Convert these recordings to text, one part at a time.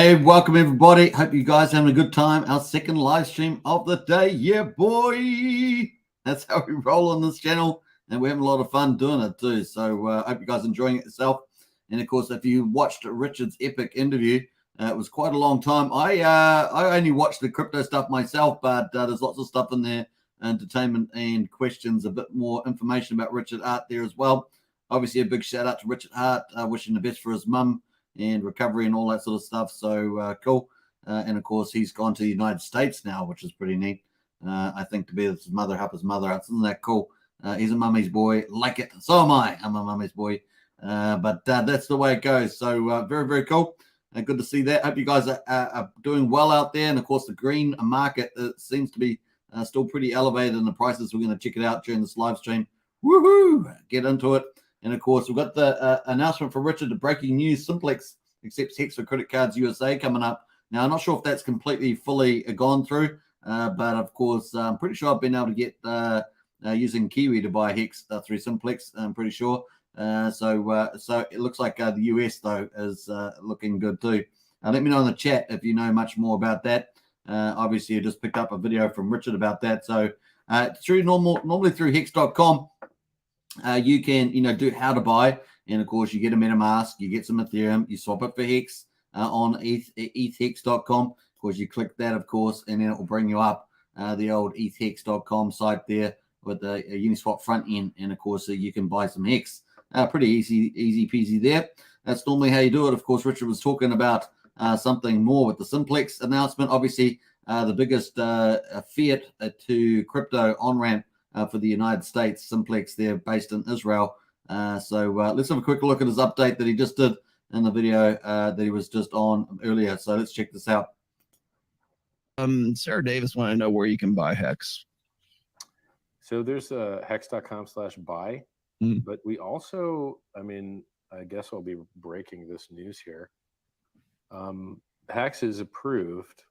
Hey, welcome everybody. Hope you guys are having a good time. Our second live stream of the day. Yeah, boy. That's how we roll on this channel. And we're having a lot of fun doing it too. So hope you guys are enjoying it yourself. And of course, if you watched Richard's epic interview, it was quite a long time. I only watched the crypto stuff myself, but there's lots of stuff in there, entertainment and questions, a bit more information about Richard Hart there as well. Obviously, a big shout out to Richard Hart, wishing the best for his mum and recovery and all that sort of stuff. So cool. And of course, he's gone to the United States now, which is pretty neat. I think to be with his mother, help his mother out. Isn't that cool? He's a mummy's boy. Like it. So am I. I'm a mummy's boy. But that's the way it goes. So very, very cool. Good to see that. Hope you guys are doing well out there. And of course, the green market seems to be still pretty elevated in the prices. We're going to check it out during this live stream. Woohoo! Get into it. And of course, we've got the announcement for Richard, the breaking news. Simplex accepts Hex for credit cards USA coming up. Now, I'm not sure if that's completely fully gone through, but of course, I'm pretty sure I've been able to get using Kiwi to buy Hex through Simplex. I'm pretty sure. So it looks like the US though is looking good too. Let me know in the chat if you know much more about that. Obviously, you just picked up a video from Richard about that. So through normally through Hex.com. You can, do how to buy. And of course, you get a MetaMask, you get some Ethereum, you swap it for Hex on ethhex.com. Of course, you click that, of course, and then it will bring you up the old ethhex.com site there with the Uniswap front end. And of course, you can buy some Hex. Pretty easy peasy there. That's normally how you do it. Of course, Richard was talking about something more with the Simplex announcement. Obviously, the biggest fiat to crypto on-ramp for the United States, Simplex, they're based in Israel. So let's have a quick look at his update that he just did in the video that he was just on earlier. So let's check this out. Sarah Davis wanted to know where you can buy Hex. So there's a hex.com/buy, but we also, I guess I'll be breaking this news here. Hex is approved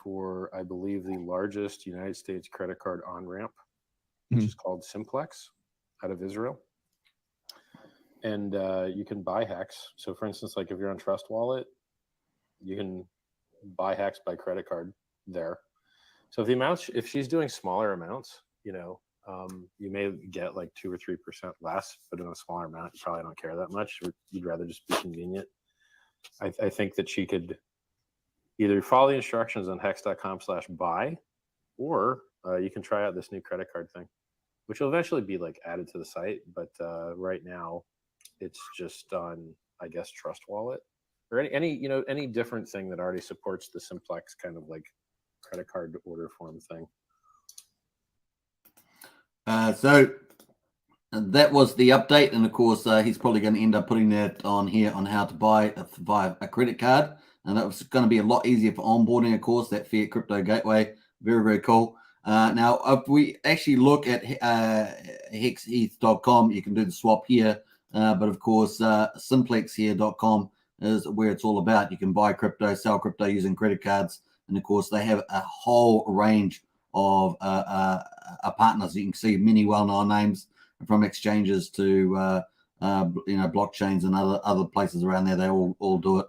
for, I believe, the largest United States credit card on-ramp, which is called Simplex, out of Israel. And you can buy Hex. So for instance, like if you're on Trust Wallet, you can buy Hex by credit card there. So if she's doing smaller amounts, you may get like 2 or 3% less, but in a smaller amount, you probably don't care that much. Or you'd rather just be convenient. I think that she could either follow the instructions on hex.com/buy, or you can try out this new credit card thing, which will eventually be like added to the site. But right now it's just on, I guess, Trust Wallet or any different thing that already supports the Simplex kind of like credit card order form thing. So that was the update. And of course, he's probably going to end up putting that on here on how to buy a credit card. And that was going to be a lot easier for onboarding, of course, that Fiat Crypto Gateway. Very, very cool. Now, if we actually look at hexeth.com, you can do the swap here. But of course, simplexhere.com is where it's all about. You can buy crypto, sell crypto using credit cards. And of course, they have a whole range of partners. You can see many well-known names from exchanges to, blockchains and other places around there. They all do it.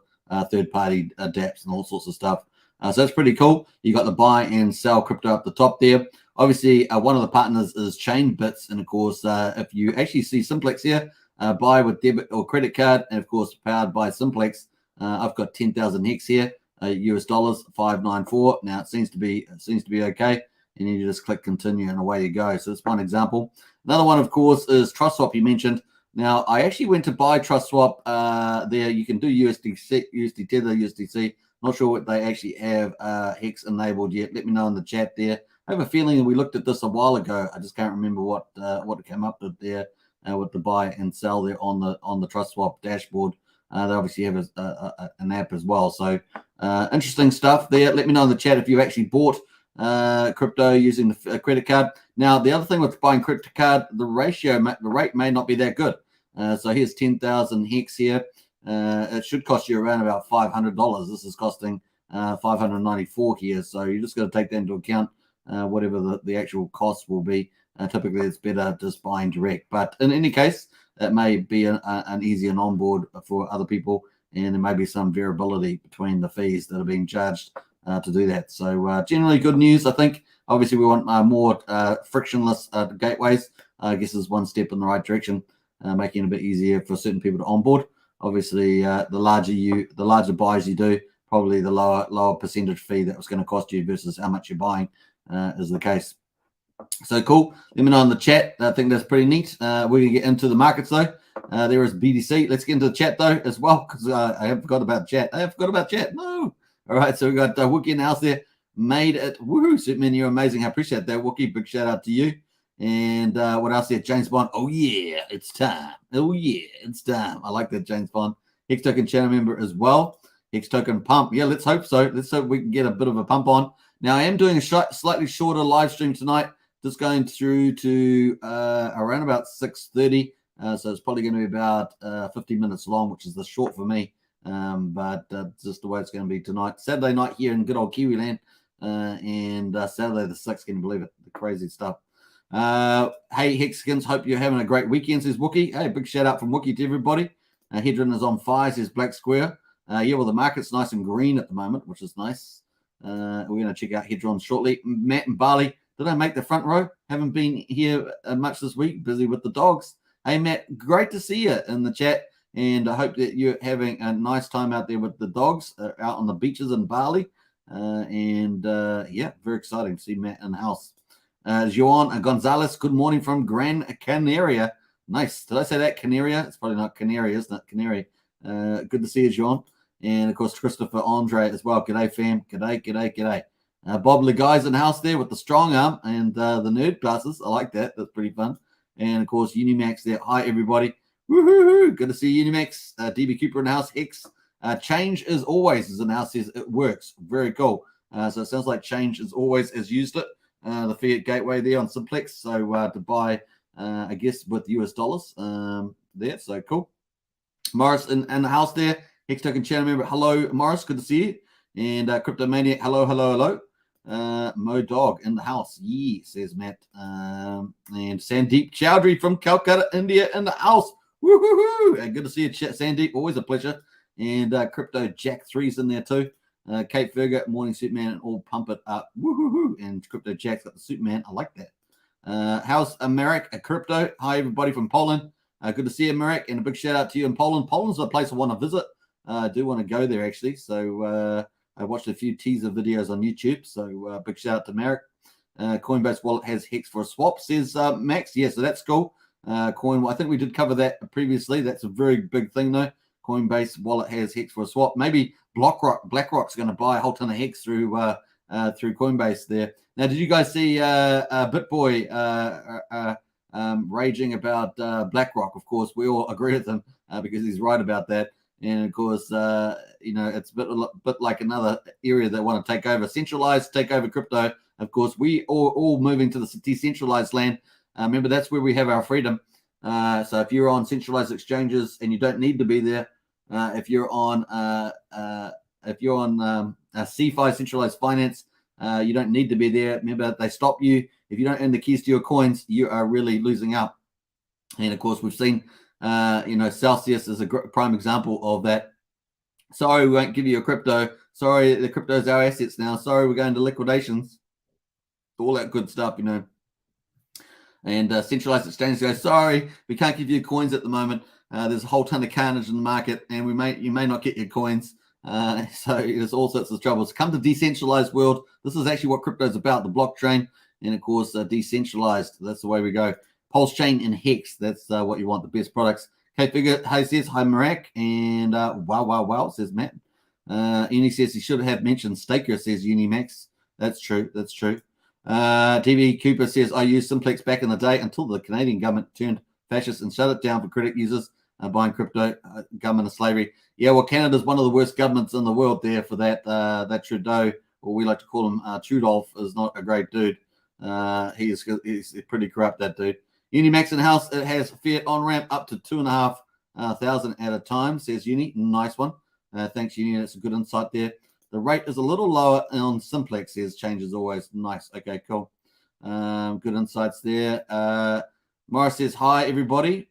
Third-party dApps and all sorts of stuff. So that's pretty cool. You got the buy and sell crypto up the top there. Obviously, one of the partners is Chainbits, and of course, if you actually see Simplex here, buy with debit or credit card, and of course, powered by Simplex. I've got 10,000 Hex here, US dollars 594. Now it seems to be okay, and you just click continue, and away you go. So that's one example. Another one, of course, is TrustSwap. You mentioned. Now, I actually went to buy TrustSwap there. You can do USD Tether, USDC. Not sure what they actually have Hex enabled yet. Let me know in the chat there. I have a feeling that we looked at this a while ago. I just can't remember what it came up with there with the buy and sell there on the TrustSwap dashboard. They obviously have an app as well. So interesting stuff there. Let me know in the chat if you actually bought crypto using the credit card. Now, the other thing with buying crypto card, the rate may not be that good. So here's 10,000 Hex here. It should cost you around about $500. This is costing $594 here. So you just got to take that into account, whatever the actual cost will be. Typically, it's better just buying direct. But in any case, it may be an easier onboard for other people. and there may be some variability between the fees that are being charged to do that. So generally good news, I think. Obviously, we want more frictionless gateways. I guess is one step in the right direction, making it a bit easier for certain people to onboard. Obviously, the larger buys you do, probably the lower percentage fee that was going to cost you versus how much you're buying is the case. So cool. Let me know in the chat. I think that's pretty neat. We're going to get into the markets though. There is BTC. Let's get into the chat though as well, because I have forgot about chat. No. All right. So we got Wookie in the house there. Made it. Woohoo, Superman. You're amazing. I appreciate that, Wookie. Big shout out to you. And what else there? James Bond. Oh yeah, it's time. Oh yeah, it's time. I like that, James Bond. Hex Token channel member as well. Hex Token pump. Yeah, let's hope so. Let's hope we can get a bit of a pump on. Now I am doing a slightly shorter live stream tonight. Just going through to around about 6:30. So it's probably going to be about 50 minutes long, which is the short for me. But just the way it's going to be tonight. Saturday night here in good old Kiwi land. And Saturday the 6th, can you believe it? The crazy stuff. Hey, Hexicans, hope you're having a great weekend, says Wookie. Hey, big shout out from Wookie to everybody. Hedron is on fire, says Black Square. Yeah, well, the market's nice and green at the moment, which is nice. We're going to check out Hedron shortly. Matt and Barley, did I make the front row? Haven't been here much this week, busy with the dogs. Hey, Matt, great to see you in the chat. And I hope that you're having a nice time out there with the dogs out on the beaches in Bali. Yeah, very exciting to see Matt in the house. Joan Gonzalez, good morning from Gran Canaria. Nice. Did I say that? Canaria? It's probably not Canary, isn't it? Canary. Good to see you, Joan. And, of course, Christopher Andre as well. G'day, fam. G'day. Bob Leguy's in the house there with the strong arm and the nerd classes. I like that. That's pretty fun. And, of course, Unimax there. Hi, everybody. Woohoo! Good to see Unimax. DB Cooper in the house. Hex. Change is always, as in the house says, it works. Very cool. So it sounds like Change is always has used it. The fiat gateway there on Simplex. So to buy, I guess, with US dollars there. So cool. Morris in the house there. Hex Token channel member. Hello, Morris. Good to see you. And Cryptomaniac. Hello. Mo Dog in the house. Yeah, says Matt. And Sandeep Chowdhury from Calcutta, India in the house. Woohoo! Good to see you, Sandeep. Always a pleasure. And Crypto Jack 3's in there too. Kate Ferger, Morning Superman, and all pump it up. Woohoo! And Crypto Jack's got the Superman. I like that. How's Marek Crypto? Hi, everybody from Poland. Good to see you, Marek. And a big shout out to you in Poland. Poland's a place I want to visit. I do want to go there, actually. So I watched a few teaser videos on YouTube. So big shout out to Marek. Coinbase wallet has Hex for a swap, says Max. Yeah, so that's cool. I think we did cover that previously. That's a very big thing, though. Coinbase wallet has Hex for a swap. Maybe BlackRock's going to buy a whole ton of Hex through Coinbase there. Now, did you guys see BitBoy raging about BlackRock? Of course, we all agree with him because he's right about that. And of course, it's a bit like another area they want to take over, take over crypto. Of course, we all moving to the decentralized land. Remember, that's where we have our freedom. So if you're on centralized exchanges and you don't need to be there, if you're on CFI, centralized finance, you don't need to be there. Remember, they stop you. If you don't earn the keys to your coins, you are really losing out. And of course, we've seen, Celsius is a prime example of that. Sorry, we won't give you a crypto. Sorry, the crypto's our assets now. Sorry, we're going to liquidations. All that good stuff, And centralized exchanges go, sorry, we can't give you coins at the moment. There's a whole ton of carnage in the market, and you may not get your coins. So there's all sorts of troubles. Come to decentralized world. This is actually what crypto is about, the blockchain, and of course decentralized. That's the way we go. Pulsechain and Hex. That's what you want. The best products. Kate Figure, hey, says hi, Marek, and wow, says Matt. Uni says he should have mentioned Staker, says Unimax. That's true. TV Cooper says, I used Simplex back in the day until the Canadian government turned fascist and shut it down for credit users buying crypto. Government of slavery. Yeah, well, Canada's one of the worst governments in the world there for that. That Trudeau, or we like to call him Trudolf, is not a great dude. He's pretty corrupt, that dude. Unimax in the house, it has fiat on ramp up to 2,500 at a time, says Uni. Nice one. Thanks, Uni. That's a good insight there. The rate is a little lower on Simplex, says change is always nice. Okay, cool. Good insights there. Morris says, hi, everybody.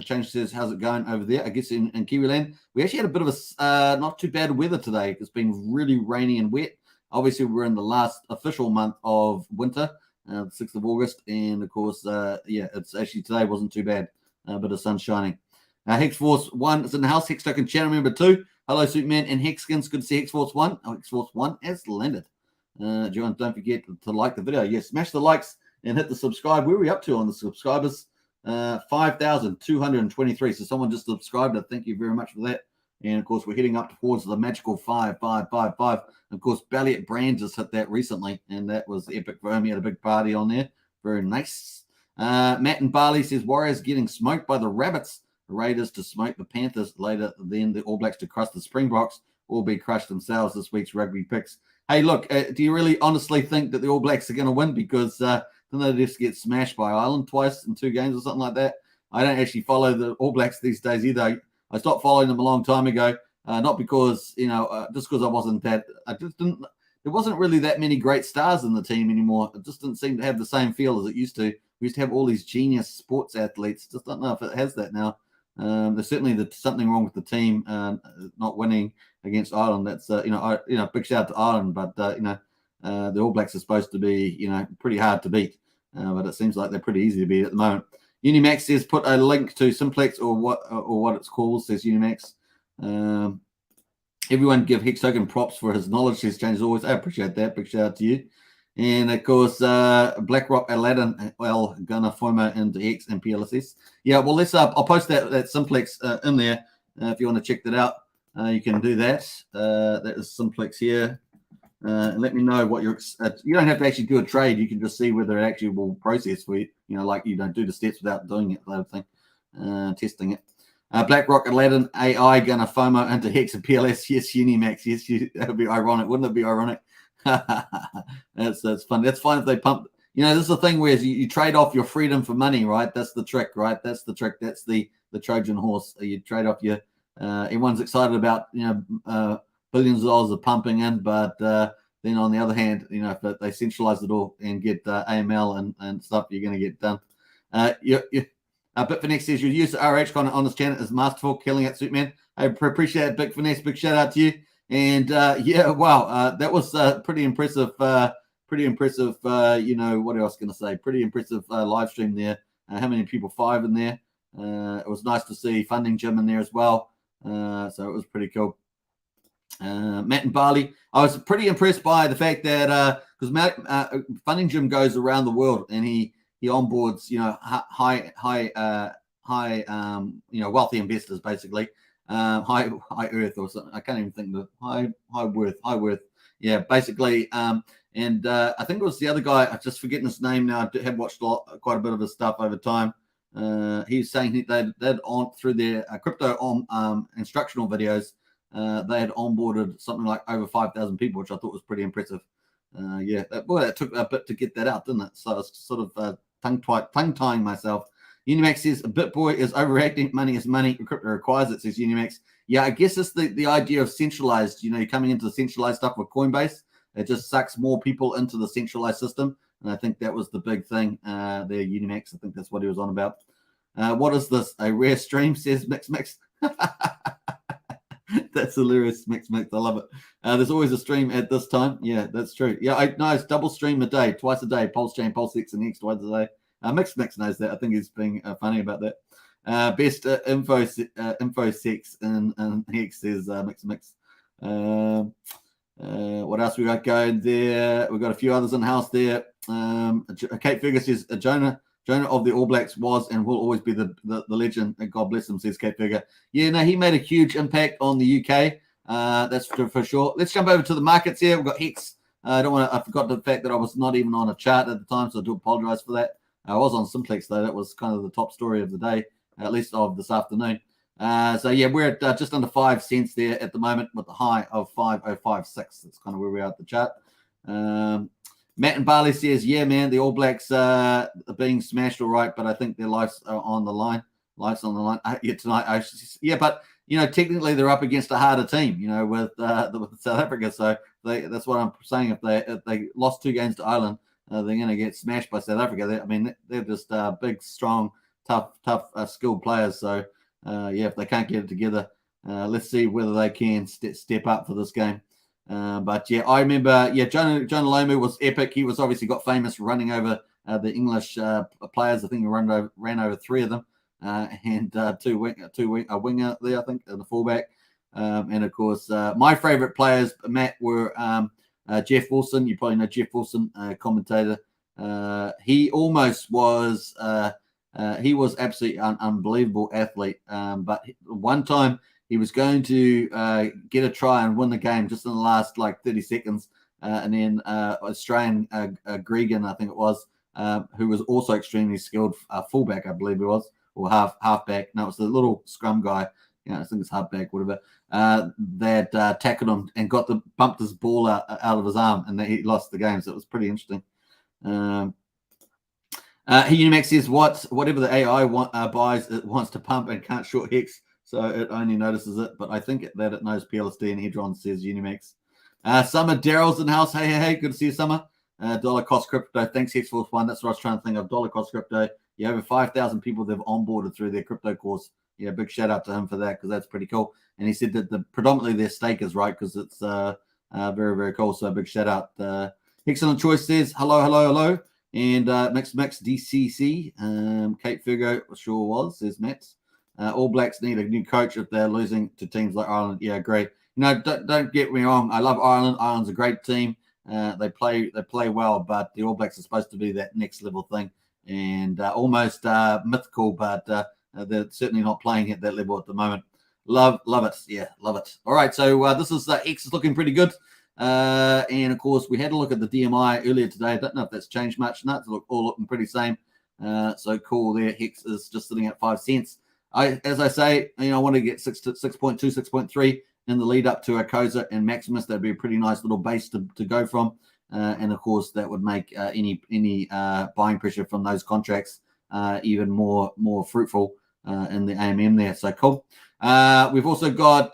Change says, how's it going over there? I guess in Kiwiland, we actually had a bit of a not too bad weather today. It's been really rainy and wet. Obviously, we're in the last official month of winter, the 6th of August. And, of course, yeah, it's actually today wasn't too bad. A bit of sun shining. Hex Force 1 is in the house. Hex Token channel member 2. Hello, Superman and Hexkins. Good to see Hex Force 1. Oh, Hex Force 1 has landed. John, don't forget to like the video. Yes, smash the likes and hit the subscribe. Where are we up to on the subscribers? 5,223. So someone just subscribed. Thank you very much for that. And of course, we're heading up towards the magical 5,555. Of course, Balliet Brand just hit that recently, and that was epic for him. He had a big party on there. Very nice. Matt and Barley says Warriors getting smoked by the Rabbits. The Raiders to smoke the Panthers later. Then the All Blacks to crush the Springboks. All be crushed themselves this week's rugby picks. Hey, look, do you really honestly think that the All Blacks are going to win? Because then they just get smashed by Ireland twice in 2 games or something like that. I don't actually follow the All Blacks these days either. I stopped following them a long time ago, not because, just because I wasn't that, I just didn't, there wasn't really that many great stars in the team anymore. It just didn't seem to have the same feel as it used to. We used to have all these genius sports athletes. Just don't know if it has that now. There's certainly something wrong with the team not winning against Ireland. That's, big shout out to Ireland, but, the All Blacks are supposed to be, pretty hard to beat. But it seems like they're pretty easy to beat at the moment. Unimax says put a link to Simplex or what it's called, says Unimax. Everyone give Hex Token props for his knowledge. Says Change as always. I appreciate that. Big shout out to you. And of course, BlackRock Aladdin, well, gonna FOMO into Hex and PLSS. Yeah, well, let's I'll post that Simplex in there if you want to check that out. You can do that. That is Simplex here. And let me know what you don't have to actually do a trade. You can just see whether it actually will process for you. Like you don't do the steps without doing it, that thing, testing it. BlackRock Aladdin AI gonna FOMO into Hex and PLS. Yes, Unimax. Yes, that would be ironic. Wouldn't it be ironic? That's fun. That's fine if they pump. This is the thing where you trade off your freedom for money, right? That's the trick, right? That's the trick. That's the Trojan horse. You trade off your. Everyone's excited about billions of dollars of pumping in, but then on the other hand, if they centralize it all and get AML and stuff, you're going to get done. Bitfinesse says you use the RH content on this channel is masterful, killing it, Superman. I appreciate it, Bitfinesse. Big shout out to you. And wow, that was pretty impressive. Pretty impressive. What else going to say? Pretty impressive live stream there. How many people? 5 in there. It was nice to see Funding Jim in there as well. So it was pretty cool. Matt and Barley, I was pretty impressed by the fact that because Matt Funding Jim goes around the world and he onboards high wealthy investors, basically high earth or something. I can't even think of high worth. Yeah, basically. And I think it was the other guy. I'm just forgetting his name now. I have watched quite a bit of his stuff over time. He's saying they'd on through their crypto instructional videos. They had onboarded something like over 5,000 people, which I thought was pretty impressive. That took a bit to get that out, didn't it? So I was sort of tongue-tying myself. Unimax says, a Bitboy is overreacting. Money is money. Crypto requires it, says Unimax. Yeah, I guess it's the idea of centralized, coming into the centralized stuff with Coinbase. It just sucks more people into the centralized system. And I think that was the big thing there, Unimax. I think that's what he was on about. What is this? A rare stream, says Mix. That's hilarious, Mix. I love it. There's always a stream at this time. Yeah, that's true. Yeah, it's double stream a day, twice a day. Pulsechain, Pulsechain, and Hex twice a day. Mix knows that. I think he's being funny about that. Best info sex and Hex says Mix. What else we got going there? We've got a few others in the house there. Kate Fergus says Jonah of the All Blacks was and will always be the legend. And God bless him, says Kate Fergus. Yeah, no, he made a huge impact on the UK. That's for sure. Let's jump over to the markets here. We've got Hex. I forgot the fact that I was not even on a chart at the time, so I do apologize for that. I was on Simplex though. That was kind of the top story of the day, at least of this afternoon. So yeah, we're at just under 5 cents there at the moment with the high of 5.056. That's kind of where we are at the chart. Matt and Barley says, yeah, man, the All Blacks are being smashed all right, but I think their lives are on the line. Life's on the line. Tonight. But technically they're up against a harder team, with South Africa. So that's what I'm saying. If they lost 2 games to Ireland, they're going to get smashed by South Africa. They're just big, strong, tough, skilled players. So yeah, if they can't get it together, let's see whether they can step up for this game. But yeah, I remember, Jonah Lomu was epic. He was obviously got famous running over the English players. I think he ran over 3 of them, and a winger there, I think, and a fullback. And of course, my favorite players, Matt, were Jeff Wilson. You probably know Jeff Wilson, commentator. He almost was. He was absolutely unbelievable athlete. But one time he was going to get a try and win the game just in the last 30 seconds. And then Australian Gregan, I think it was, who was also extremely skilled, fullback, I believe he was, or halfback. No, it was the little scrum guy. I think it's halfback, whatever. That tackled him and bumped his ball out of his arm, and he lost the game. So it was pretty interesting. Unimax says whatever the AI buys, it wants to pump and can't short Hex, so it only notices it. But I think that it knows PLSD and Hedron, says Unimax. Summer Daryl's in the house. Hey, good to see you, Summer. Dollar cost crypto. Thanks, Hex Force One. That's what I was trying to think of. Dollar cost crypto. Yeah, over 5,000 people they've onboarded through their crypto course. Yeah, big shout out to him for that, because that's pretty cool. And he said that predominantly their stake is right, because it's very, very cool. So big shout out. Excellent choice says hello. And Max DCC, Kate Fergo sure was, says Matt. All Blacks need a new coach if they're losing to teams like Ireland. Yeah, great. Don't get me wrong. I love Ireland. Ireland's a great team. They play well, but the All Blacks are supposed to be that next level thing, and almost mythical, but they're certainly not playing at that level at the moment. Love it. Yeah, love it. All right, so this is X is looking pretty good. And of course, we had a look at the DMI earlier today. I don't know if that's changed much. No, it's all looking pretty same. So cool there. Hex is just sitting at 5 cents. As I say, I want to get 6.2, 6.3 in the lead up to a Koza and Maximus. That'd be a pretty nice little base to go from. And of course, that would make any buying pressure from those contracts even more fruitful in the AMM there. So cool. We've also got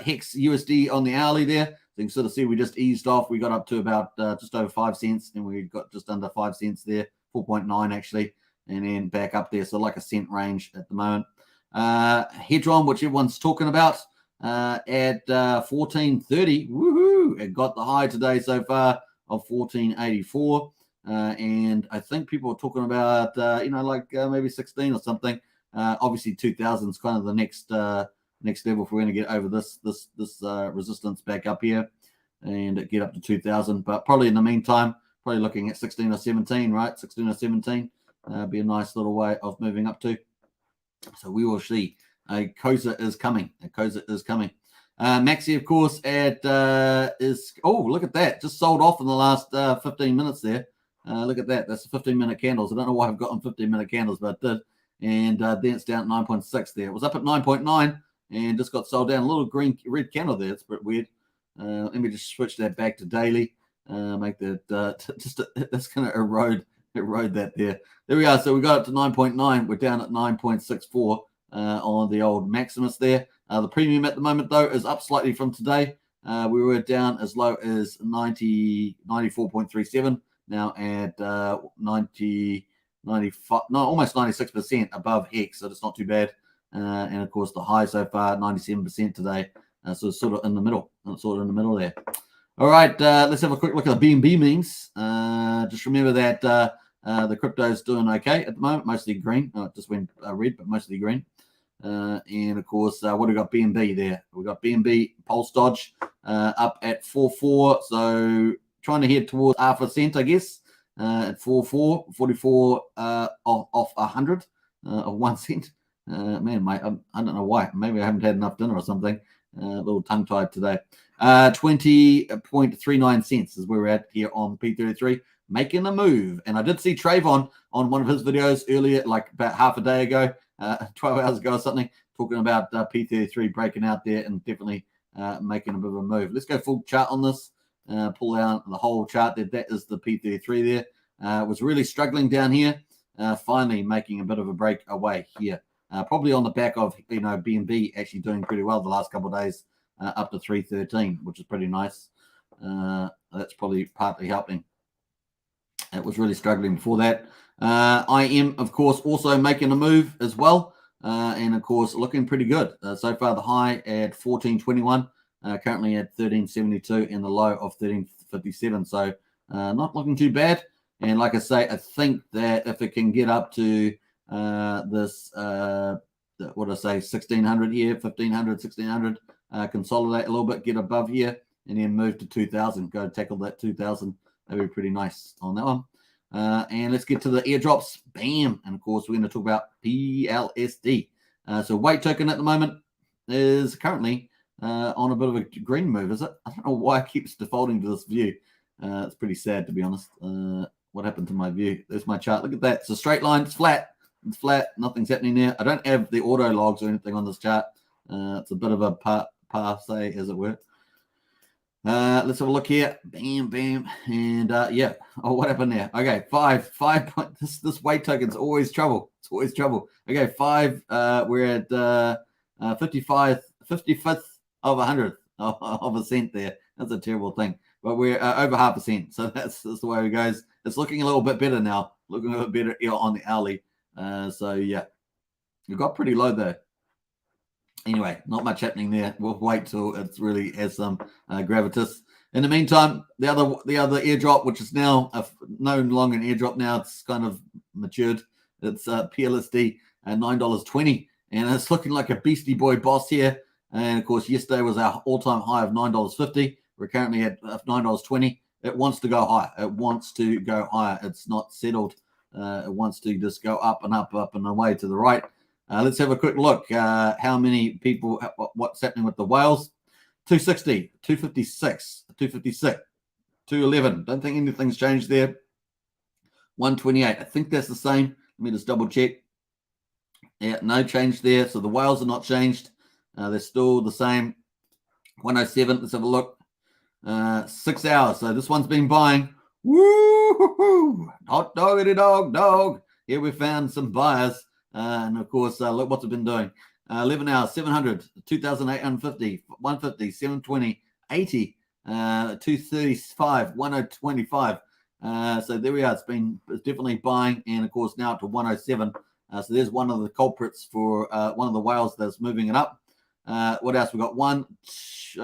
Hex USD on the hourly there. So you can sort of see we just eased off. We got up to about just over 5 cents, and we got just under 5 cents there, 4.9 actually, and then back up there. So like a cent range at the moment. Hedron, which everyone's talking about, at 14.30. Woohoo! It got the high today so far of 14.84. And I think people are talking about, maybe 16 or something. Obviously, 2,000 is kind of the next level if we're going to get over this resistance back up here and get up to 2,000. But probably in the meantime, probably looking at 16 or 17, right? 16 or 17 be a nice little way of moving up to. So we will see. Koza is coming. Maxi, of course, look at that. Just sold off in the last 15 minutes there. Look at that. That's 15-minute candles. I don't know why I've gotten 15-minute candles, but it did. And then it's down at 9.6 there. It was up at 9.9 and just got sold down. A little red candle there. It's a bit weird. Let me just switch that back to daily. Make that that's going to erode that there. There we are. So we got up to 9.9. We're down at 9.64 on the old Maximus there. The premium at the moment, though, is up slightly from today. We were down as low as 94.37. Now at 95, no, almost 96% above Hex, so it's not too bad. And of course, the high so far, 97% today. So it's sort of in the middle. There. All right, let's have a quick look at the BNB memes. Just remember that the crypto is doing okay at the moment, mostly green. It just went red, but mostly green. And of course, what do we got? BNB there. We got BNB Pulse Dodge up at 4.4. So trying to head towards half a cent, I guess. At 4.4, 44 off 100 of 1 cent. Man, mate, I don't know why. Maybe I haven't had enough dinner or something. A little tongue-tied today. 20.39 cents is where we're at here on P33, making a move. And I did see Trayvon on one of his videos earlier, like about half a day ago, 12 hours ago or something, talking about P33 breaking out there and definitely making a bit of a move. Let's go full chart on this. Pull out the whole chart there. That is the P33 there. Was really struggling down here. Finally making a bit of a break away here. Probably on the back of, BNB actually doing pretty well the last couple of days, up to 313, which is pretty nice. That's probably partly helping. It was really struggling before that. I am, of course, also making a move as well. And, of course, looking pretty good. So far, the high at 14.21, currently at 13.72, and the low of 13.57. So not looking too bad. And like I say, I think that if it can get up to this, what do I say, 1,600 here, 1,500, 1,600, consolidate a little bit, get above here, and then move to 2,000. Go tackle that 2,000. That'd be pretty nice on that one. And let's get to the airdrops. Bam. And, of course, we're going to talk about PLSD. So weight token at the moment is currently on a bit of a green move, is it? I don't know why it keeps defaulting to this view. It's pretty sad, to be honest. What happened to my view? There's my chart. Look at that. It's a straight line. It's flat. It's flat. Nothing's happening there. I don't have the auto logs or anything on this chart. It's a bit of a passe, as it were. Let's have a look here. Bam, bam. And yeah. Oh, what happened there? Okay, 5 point. This weight token's always trouble. It's always trouble. Okay, 5. We're at 55th of 100th of a cent there. That's a terrible thing. But we're over 0.5 cent. So that's the way it goes. It's looking a little bit better now. Looking a little bit better on the hourly. So yeah, we got pretty low though. Anyway, not much happening there. We'll wait till it really has some gravitas. In the meantime, the other airdrop, which is now no longer an airdrop now, it's kind of matured. It's PLSD at $9.20, and it's looking like a beastie boy boss here. And of course, yesterday was our all-time high of $9.50. We're currently at $9.20. It wants to go higher. It wants to go higher. It's not settled. It wants to just go up and up, up and away to the right. Let's have a quick look. How many people, what's happening with the whales? 260, 256, 256, 211. Don't think anything's changed there. 128. I think that's the same. Let me just double check. Yeah, no change there. So the whales are not changed. They're still the same. 107. Let's have a look. 6 hours. So this one's been buying. Woo! Hot doggity dog. Here we found some buyers. And of course, look what's it been doing. 11 hours, 700, 2,850, 150, 720, 80, 235, 1025. So there we are. It's definitely buying. And of course, now up to 107. So there's one of the culprits for one of the whales that's moving it up. What else? We got one. We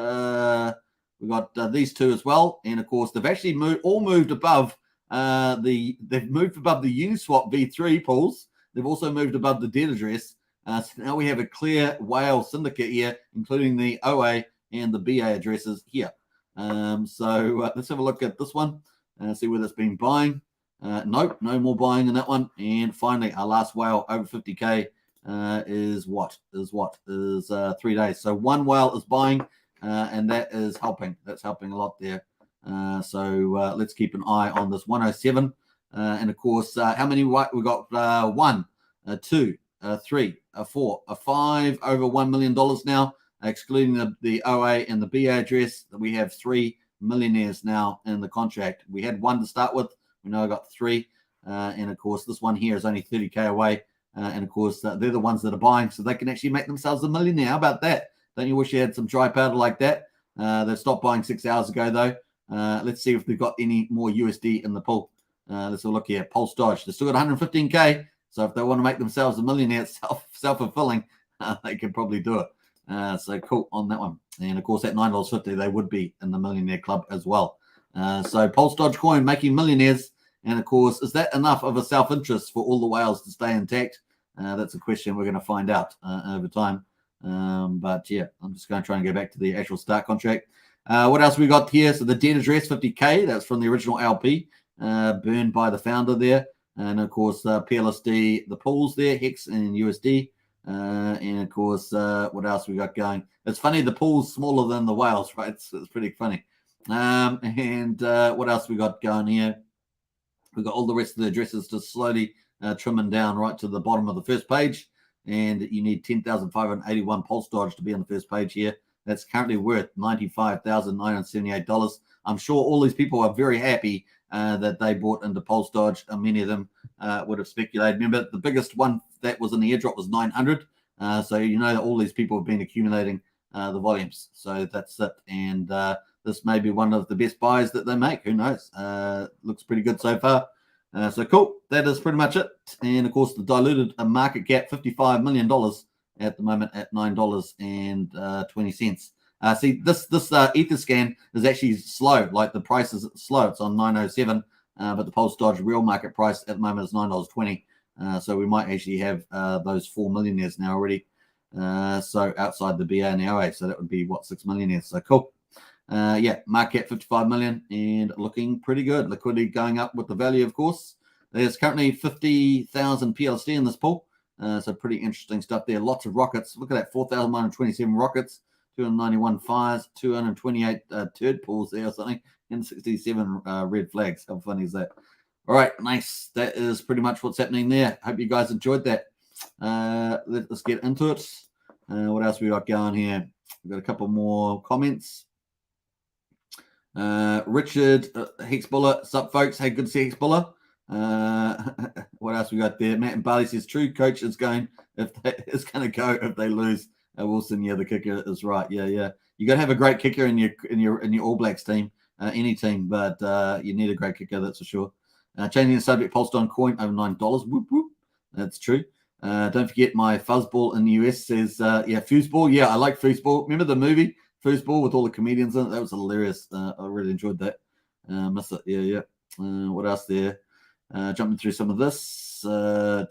got these two as well. And of course, they've actually moved above they've moved above the Uniswap V3 pools. They've also moved above the dead address. So now we have a clear whale syndicate here, including the OA and the BA addresses here. So let's have a look at this one and see whether it's been buying. Nope, no more buying in that one. And finally, our last whale over 50K is 3 days. So one whale is buying, and that is helping. That's helping a lot there. So let's keep an eye on this 107. And of course, how many we got? 1, 2, 3, 4, 5 over $1 million now, excluding the OA and the BA address. We have 3 millionaires now in the contract. We had 1 to start with. We know I got 3. And of course, this one here is only 30K away. And of course, they're the ones that are buying, so they can actually make themselves a millionaire. How about that? Don't you wish you had some dry powder like that? They stopped buying 6 hours ago, though. Let's see if they've got any more USD in the pool. Let's have a look here. Pulse Dodge. They've still got 115K. So if they want to make themselves a millionaire, self-fulfilling, they can probably do it. So cool on that one. And of course, at $9.50, they would be in the millionaire club as well. So Pulse Dodge coin making millionaires. And of course, is that enough of a self-interest for all the whales to stay intact? That's a question we're going to find out over time. But yeah, I'm just going to try and go back to the actual start contract. What else we got here? So the dead address, 50K. That's from the original LP, burned by the founder there. And of course, PLSD, the pools there, Hex and USD. And of course, what else we got going? It's funny, the pool's smaller than the whales, right? It's pretty funny. And what else we got going here? We've got all the rest of the addresses just slowly trimming down right to the bottom of the first page. And you need 10,581 Pulse Dodge to be on the first page here. That's currently worth $95,978. I'm sure all these people are very happy that they bought into Pulse Dodge. Many of them would have speculated. Remember, the biggest one that was in the airdrop was 900. So you know that all these people have been accumulating the volumes. So that's it. And this may be one of the best buys that they make. Who knows? Looks pretty good so far. So cool. That is pretty much it. And of course, the diluted market cap, $55 million at the moment at $9.20. See, this Etherscan is actually slow. Like the price is slow. It's on 907, but the Pulse Dodge real market price at the moment is $9.20. So we might actually have those 4 millionaires now already. So outside the BA and the OA. So that would be what, 6 millionaires. So cool. Yeah, market 55 million and looking pretty good. Liquidity going up with the value, of course. There's currently 50,000 PLSD in this pool. So pretty interesting stuff there. Lots of rockets. Look at that, 4,127 rockets, 291 fires, 228 turd pools there or something, and 67 red flags. How funny is that? All right, nice. That is pretty much what's happening there. Hope you guys enjoyed that. Let's get into it. What else we got going here? We've got a couple more comments. Richard Hexbuller, sup folks? Hey, good to see Hexbuller. What else we got there? Matt and Barley says true coach is going to go if they lose. Wilson, yeah, the kicker is right. Yeah. You got to have a great kicker in your All Blacks team, any team, but you need a great kicker, that's for sure. Changing the subject, pulsed on coin over $9. Whoop whoop. That's true. Don't forget my fuzzball in the US says foosball. Yeah, I like foosball. Remember the movie Foosball with all the comedians in it? That was hilarious. I really enjoyed that. Miss it. Yeah. What else there? Jumping through some of this. So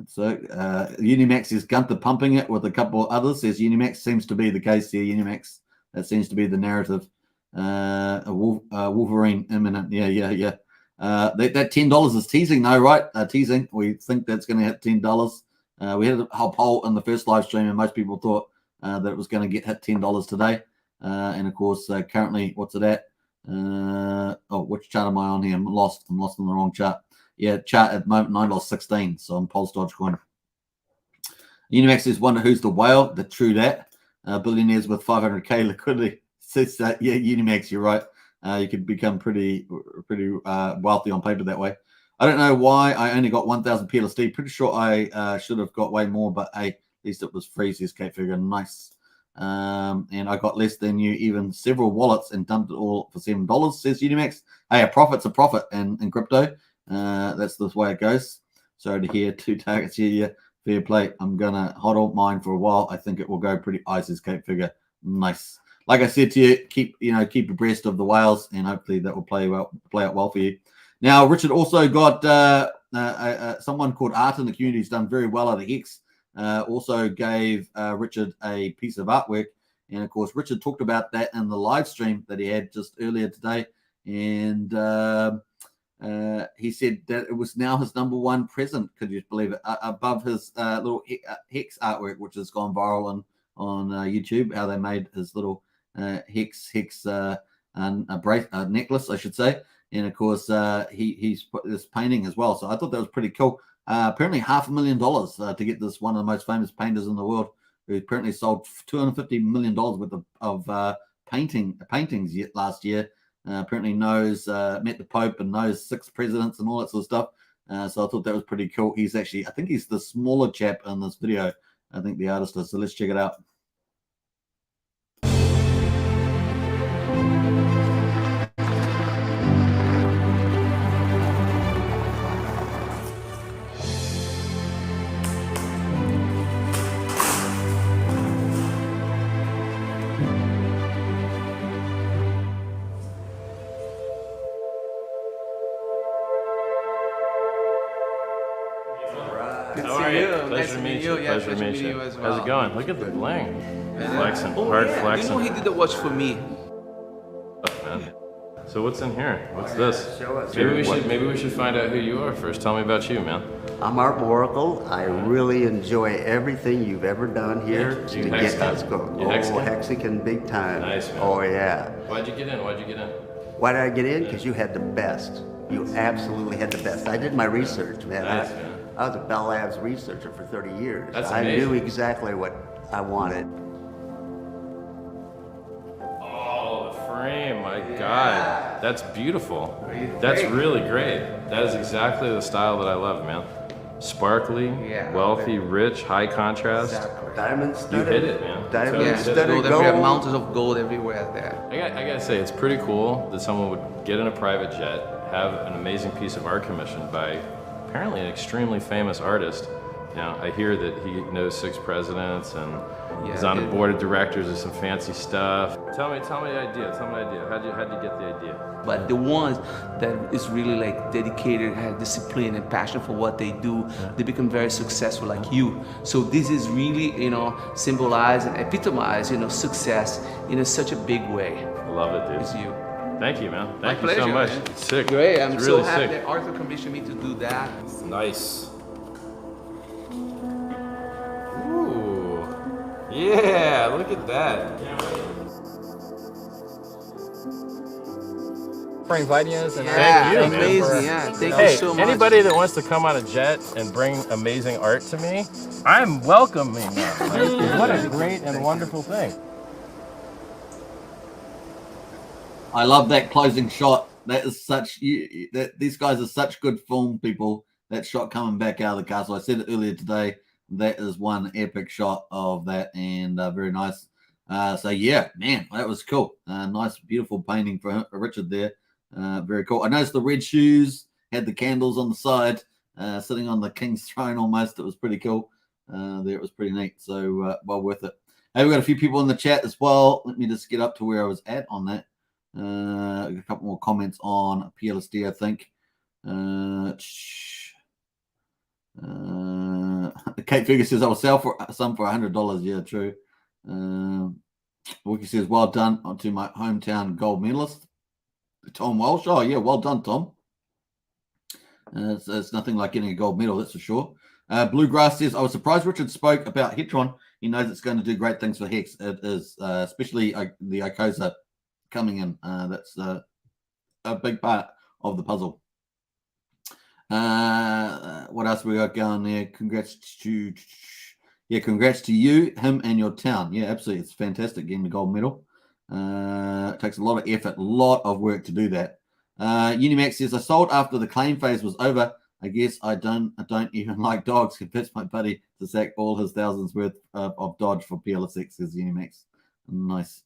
Unimax is Gunther pumping it with a couple of others. Says Unimax seems to be the case here. Unimax, that seems to be the narrative. Wolverine imminent. Yeah. That $10 is teasing though, right? Teasing. We think that's going to hit $10. We had a whole poll in the first live stream, and most people thought that it was going to hit $10 today. And of course, currently, what's it at? Which chart am I on here? I'm lost on the wrong chart. Yeah, chart at the moment, $9.16. So I'm Pulse Dodge coin. Unimax says, wonder who's the whale. The true that. Billionaires with 500K liquidity. Says that, yeah, Unimax, you're right. You could become pretty wealthy on paper that way. I don't know why I only got 1,000 PLSD. Pretty sure I should have got way more, but hey, at least it was free, says Kate Figure. Nice. And I got less than you, even several wallets, and dumped it all for $7, says Unimax. Hey, a profit's a profit in crypto. That's the way it goes. Sorry to hear 2 targets here. Yeah, fair play. I'm going to hold on mine for a while. I think it will go pretty ice, says Kate Figure. Nice. Like I said to you, keep abreast of the whales, and hopefully that will play out well for you. Now, Richard also got someone called Art in the community who's done very well at Hex. Also gave Richard a piece of artwork, and of course, Richard talked about that in the live stream that he had just earlier today, and he said that it was now his #1 present. Could you believe it? Above his little Hex artwork, which has gone viral on YouTube. How they made his little Hex necklace, I should say. And of course, he's put this painting as well. So I thought that was pretty cool. Apparently $500,000 to get this one of the most famous painters in the world, who apparently sold $250 million worth of paintings yet last year. Apparently met the Pope and knows 6 presidents and all that sort of stuff. So I thought that was pretty cool. I think he's the smaller chap in this video. I think the artist is. So let's check it out. Pleasure to meet you. Pleasure to meet you as well. How's it going? Look at the bling. Flexing, hard flexing. You know he did the watch for me. Oh, man. So what's in here? What's this? Maybe we should find out who you are first. Tell me about you, man. I'm Art Oracle. I really enjoy everything you've ever done here to get us going. Hexagon big time. Nice, man. Oh, yeah. Why'd you get in? Why did I get in? Because you had the best. You absolutely had the best. I did my research, man. Nice, man. I was a Bell Labs researcher for 30 years. That's amazing. I knew exactly what I wanted. Oh, the frame, my God. That's beautiful. That's really great. That is exactly the style that I love, man. Sparkly, wealthy, rich, high contrast. Exactly. Diamond studded. You hit it, man. Diamond studded gold. We have mountains of gold everywhere there. I gotta say, it's pretty cool that someone would get in a private jet, have an amazing piece of art commissioned by apparently an extremely famous artist. You know, I hear that he knows 6 presidents and he's on the board of directors of some fancy stuff. Tell me the idea. Tell me the idea. How'd you get the idea? But the ones that is really like dedicated, have discipline and passion for what they do, they become very successful like you. So this is really, you know, symbolize and epitomize, you know, success in such a big way. I love it, dude. It's you. Thank you, man. My Thank you pleasure, so much. man. It's sick. Great. I'm it's so really happy sick. that Arthur commissioned me to do that. Nice. Ooh. Yeah, look at that. For inviting us. And Thank you, man. Amazing, yeah. Thank Hey, you so much. anybody that wants to come on a jet and bring amazing art to me, I'm welcoming them. Like, what a great and wonderful thing. I love that closing shot. That is such. These guys are such good film people. That shot coming back out of the castle. I said it earlier today. That is one epic shot of that, and very nice. So yeah, man, that was cool. Nice, beautiful painting for Richard there. Very cool. I noticed the red shoes had the candles on the side, sitting on the king's throne almost. It was pretty cool. There, it was pretty neat. So well worth it. Hey, we've got a few people in the chat as well. Let me just get up to where I was at on that. A couple more comments on PLSD, I think. Kate Figure says, I will sell for some for $100. Yeah, true. Wookie says, well done to my hometown gold medalist, Tom Walsh. Oh, yeah, well done, Tom. It's nothing like getting a gold medal, that's for sure. Bluegrass says, I was surprised Richard spoke about Hetron. He knows it's going to do great things for Hex. It is, especially the Icosa coming in. That's a big part of the puzzle. What else we got going there? Congrats to you, him, and your town. Yeah, absolutely. It's fantastic getting the gold medal. It takes a lot of effort, a lot of work to do that. Unimax says, I sold after the claim phase was over. I guess I don't even like dogs. Convinced my buddy to sack all his thousands worth of Dodge for PLSX, says Unimax. Nice.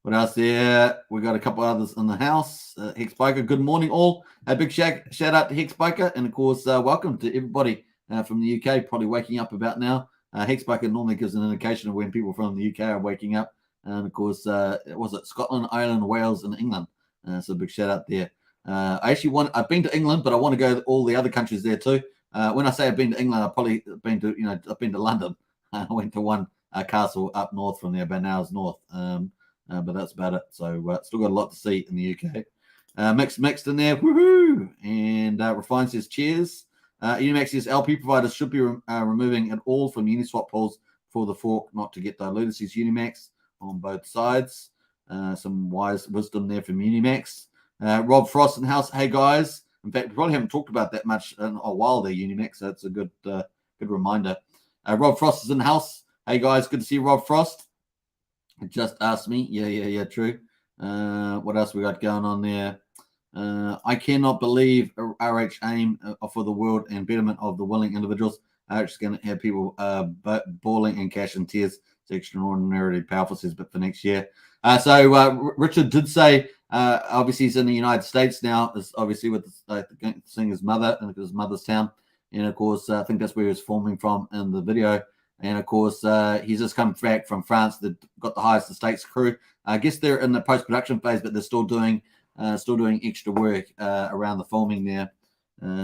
What else there? We got a couple others in the house. Hex Biker, good morning all. A big shout out to Hex Biker, and of course, welcome to everybody from the UK, probably waking up about now. Hex Biker normally gives an indication of when people from the UK are waking up. And of course, was it Scotland, Ireland, Wales, and England? So a big shout out there. I've been to England, but I want to go to all the other countries there too. When I say I've been to England, I've probably been to, I've been to London. I went to one castle up north from there, about an hour's north. But that's about it. So still got a lot to see in the UK. Mixed in there, woohoo! And Refine says cheers. Unimax says LP providers should be removing it all from Uniswap pools for the fork not to get diluted, says Unimax on both sides. Some wise wisdom there from Unimax. Rob Frost in house. Hey guys. In fact, we probably haven't talked about that much in a while there, Unimax. So it's a good reminder. Rob Frost is in house. Hey guys, good to see you, Rob Frost. Just asked me. Yeah, true. What else we got going on there? I cannot believe RH aim for the world and betterment of the willing individuals. RH is going to have people bawling in cash and tears. It's extraordinarily powerful, says, but for next year. So Richard did say, obviously he's in the United States now, is obviously with seeing his mother and his mother's town. And of course, I think that's where he was filming from in the video. And of course, he's just come back from France. They've got the highest stakes crew. I guess they're in the post-production phase, but they're still doing extra work around the filming there.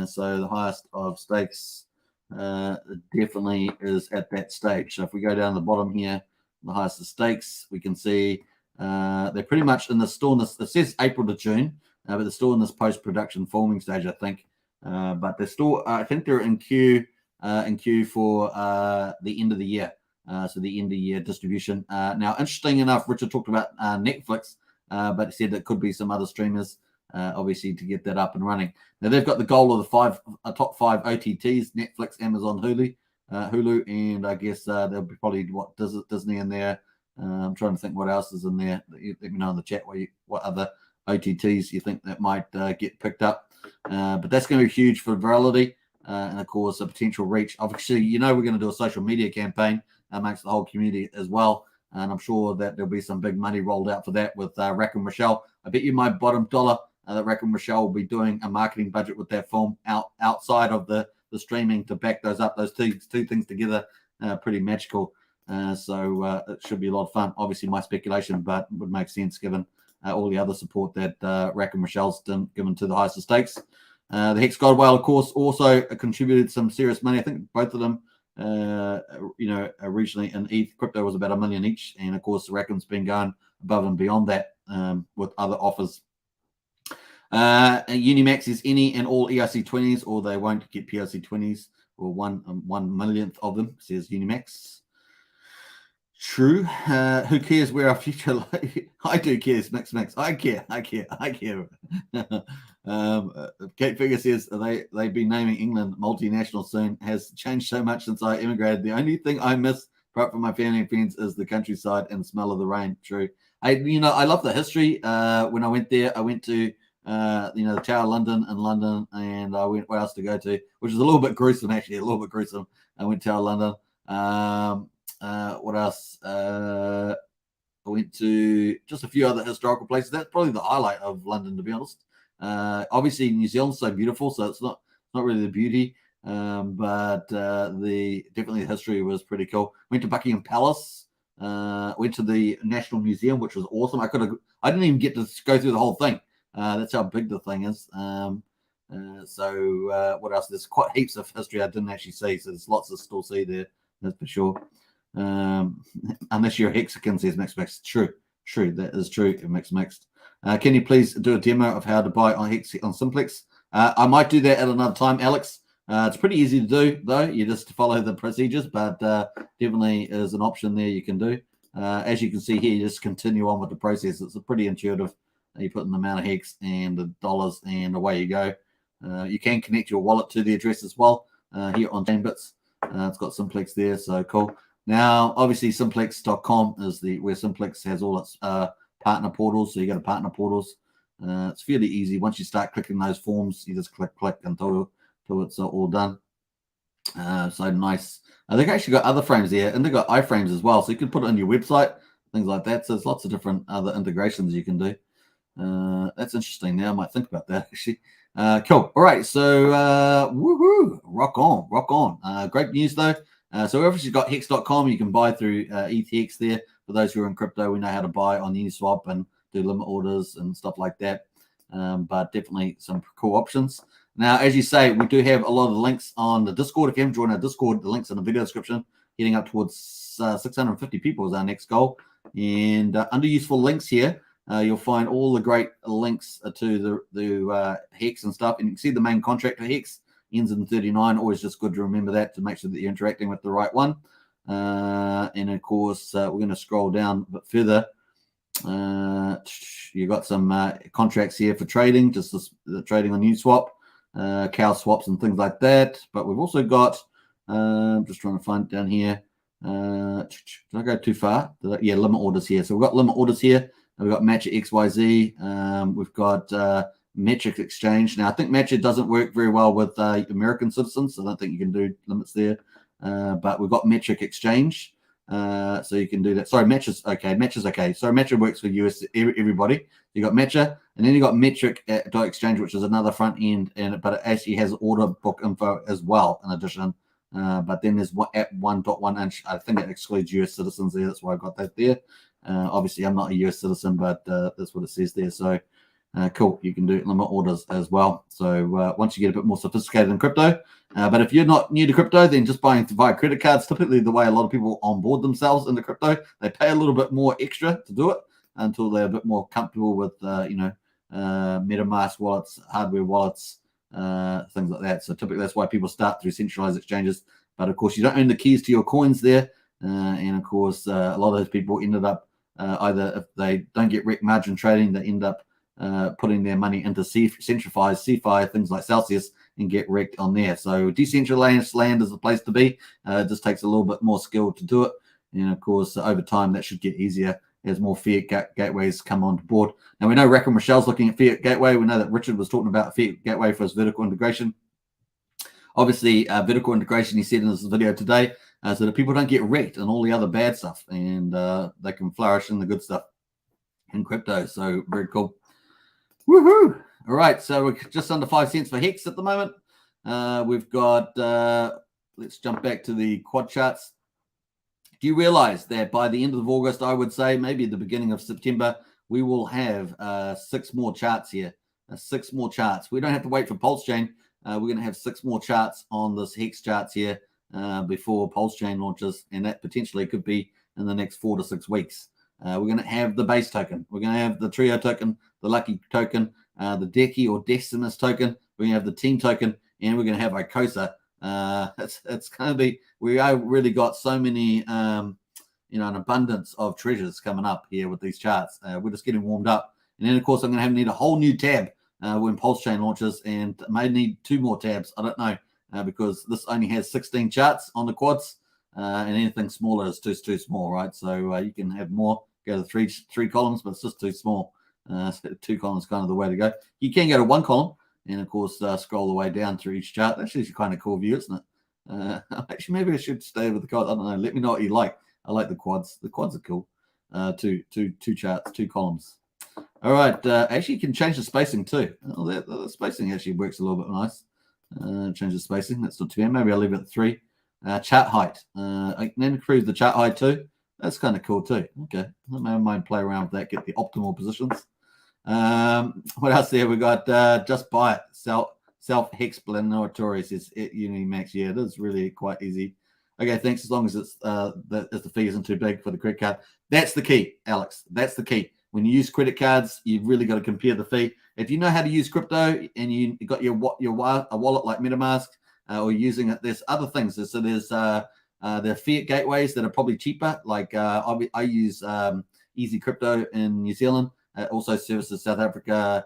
So the highest of stakes definitely is at that stage. So if we go down the bottom here, the highest of stakes, we can see they're pretty much in the still in this. It says April to June, but they're still in this post-production filming stage, I think. But they're still, I think they're in queue for the end of the year. So the end of the year distribution. Now, interesting enough, Richard talked about Netflix, but he said there could be some other streamers, obviously, to get that up and running. Now, they've got the goal of the top five OTTs, Netflix, Amazon, Hulu, and I guess there'll be probably Disney in there. I'm trying to think what else is in there. Let me know in the chat what other OTTs you think that might get picked up. But that's going to be huge for virality. And of course, a potential reach. Obviously, we're going to do a social media campaign amongst the whole community as well. And I'm sure that there'll be some big money rolled out for that with Rack and Rochelle. I bet you my bottom dollar that Rick and Michelle will be doing a marketing budget with that form outside of the streaming to back those up. Those two things together, pretty magical. So it should be a lot of fun. Obviously, my speculation, but would make sense given all the other support that Rack and Michelle's given to the highest stakes. The Hex God Whale, of course, also contributed some serious money. I think both of them, originally in ETH crypto was about $1 million each, and of course, Rackham's been going above and beyond that with other offers. Unimax is any and all ERC20s, or they won't get PRC20s, or 1/1,000,000th of them, says Unimax. True. Who cares where our future lies? I do care, Mix. I care. Kate Figure says they've been naming England multinational soon. Has changed so much since I immigrated. The only thing I miss, apart from my family and friends, is the countryside and the smell of the rain. True. I love the history. When I went there, I went to the Tower of London in London, and I went where else to go to, which is a little bit gruesome, actually, I went to Tower of London. What else? I went to just a few other historical places. That's probably the highlight of London, to be honest. Obviously, New Zealand's so beautiful, so it's not really the beauty, but definitely the history was pretty cool. Went to Buckingham Palace. Went to the National Museum, which was awesome. I didn't even get to go through the whole thing. That's how big the thing is. So what else? There's quite heaps of history I didn't actually see, so there's lots to still see there. That's for sure. Unless you're a Hexican, says Mix. True, that is true. Mixed. Can you please do a demo of how to buy on Simplex? I might do that at another time, Alex. It's pretty easy to do, though. You just follow the procedures, but definitely is an option there you can do. As you can see here, you just continue on with the process. It's pretty intuitive. You put in the amount of Hex and the dollars, and away you go. You can connect your wallet to the address as well here on Chainbits. It's got Simplex there, so cool. Now, obviously, simplex.com is where Simplex has all its partner portals. So you go to partner portals. It's fairly easy. Once you start clicking those forms, you just click until it's all done. So nice. They've actually got other frames there, and they've got iframes as well. So you can put it on your website, things like that. So there's lots of different other integrations you can do. That's interesting. Now I might think about that, actually. Cool. All right. So woohoo! Rock on. Great news, though. So whoever's got hex.com, you can buy through ETH there. For those who are in crypto, we know how to buy on Uniswap and do limit orders and stuff like that. But definitely some cool options. Now, as you say, we do have a lot of links on the Discord. If you haven't joined our Discord, the link's in the video description. Heading up towards 650 people is our next goal. And under useful links here, you'll find all the great links to the Hex and stuff. And you can see the main contract for Hex ends in 39. Always just good to remember that to make sure that you're interacting with the right one. And of course, we're going to scroll down a bit further. You got some contracts here for trading, just the trading on Uniswap, cow swaps and things like that. But we've also got, just trying to find down here. Did I go too far? Yeah, limit orders here. So we've got limit orders here. We've got Matcha XYZ. We've got Metric Exchange. Now, I think Matcha doesn't work very well with American citizens, so I don't think you can do limits there. But we've got Metric Exchange, so you can do that. Sorry, Matcha's okay. Matcha's okay. So Matcha works for US everybody. You got Matcha, and then you got Metric Exchange, which is another front end, but it actually has order book info as well in addition. But then there's at 1.1 inch. I think it excludes US citizens there. That's why I got that there. Obviously, I'm not a US citizen, but that's what it says there. So cool. You can do limit orders as well. So once you get a bit more sophisticated in crypto, but if you're not new to crypto, then just buying via credit cards, typically the way a lot of people onboard themselves into crypto, they pay a little bit more extra to do it until they're a bit more comfortable with, MetaMask wallets, hardware wallets, things like that. So typically that's why people start through centralized exchanges. But of course, you don't own the keys to your coins there. And of course, a lot of those people ended up either if they don't get wrecked margin trading, they end up putting their money into centralized CeFi, things like Celsius, and get wrecked on there. So decentralized land is the place to be. It just takes a little bit more skill to do it. And of course, over time, that should get easier as more fiat gateways come on board. Now, we know Rack and Michelle's looking at fiat gateway. We know that Richard was talking about fiat gateway for his vertical integration. Obviously, vertical integration, he said in this video today, so that people don't get wrecked and all the other bad stuff, and they can flourish in the good stuff in crypto. So very cool. Woohoo! All right, so we're just under 5 cents for Hex at the moment. We've got, let's jump back to the quad charts. Do you realize that by the end of August, I would say maybe the beginning of September, we will have 6 more charts here, 6 more charts. We don't have to wait for Pulsechain. We're going to have 6 more charts on this Hex charts here before Pulsechain launches, and that potentially could be in the next 4 to 6 weeks. We're going to have the base token. We're going to have the trio token, the lucky token, the Decky or Decimus token. We're going to have the team token, and we're going to have Icosa. It's going to be, we are really got so many, an abundance of treasures coming up here with these charts. We're just getting warmed up. And then, of course, I'm going to need a whole new tab when Pulsechain launches, and may need 2 more tabs. I don't know, because this only has 16 charts on the quads, and anything smaller is too small, right? So you can have more, go to three columns, but it's just too small. So 2 columns is kind of the way to go. You can go to 1 column, and of course scroll the way down through each chart. That's actually kind of cool view, isn't it? Actually, maybe I should stay with the quads. I don't know. Let me know what you like. I like the quads. The quads are cool. 2 charts, 2 columns. All right. Actually, you can change the spacing too. Oh, the spacing actually works a little bit nice. Change the spacing. That's not too bad. Maybe I'll leave it at 3. Chart height. I can improve the chart height too. That's kind of cool too. Okay. I might play around with that. Get the optimal positions. What else there? We got just buy it. Self-explanatory says Unimax. Yeah, it is really quite easy. Okay, thanks. As long as it's the fee isn't too big for the credit card. That's the key, Alex. That's the key. When you use credit cards, you've really got to compare the fee. If you know how to use crypto and you got a wallet like MetaMask, or using it, there's other things. So there's the fiat gateways that are probably cheaper. Like I use Easy Crypto in New Zealand. Also services South Africa,